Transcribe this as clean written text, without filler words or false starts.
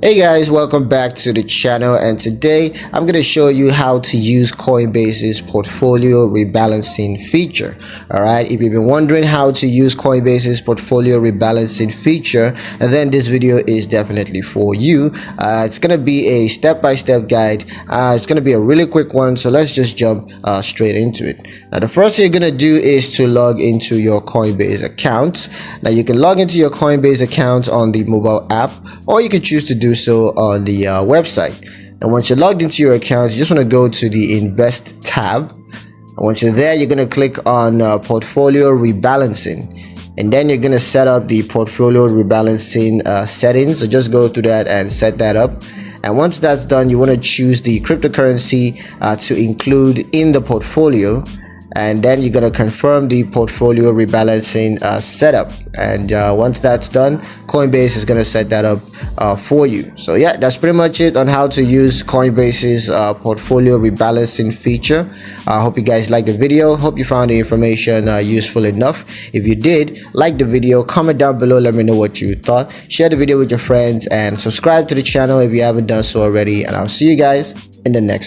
Hey guys, welcome back to the channel, and today I'm going to show you how to use Coinbase's portfolio rebalancing feature. Alright, if you've been wondering how to use Coinbase's portfolio rebalancing feature, then this video is definitely for you. It's going to be a step-by-step guide. It's going to be a really quick one, so let's just jump straight into it. Now the first thing you're going to do is to log into your Coinbase account. Now you can log into your Coinbase account on the mobile app, or you can choose to do so on the website. And once you're logged into your account, you just want to go to the Invest tab. And once you're there, you're going to click on Portfolio Rebalancing. And then you're going to set up the Portfolio Rebalancing settings. So just go through that and set that up. And once that's done, you want to choose the cryptocurrency to include in the portfolio. And then you're going to confirm the portfolio rebalancing setup. And once that's done, Coinbase is going to set that up for you. So yeah, that's pretty much it on how to use Coinbase's portfolio rebalancing feature. I hope you guys liked the video. Hope you found the information useful enough. If you did, like the video, comment down below, let me know what you thought. Share the video with your friends and subscribe to the channel if you haven't done so already. And I'll see you guys in the next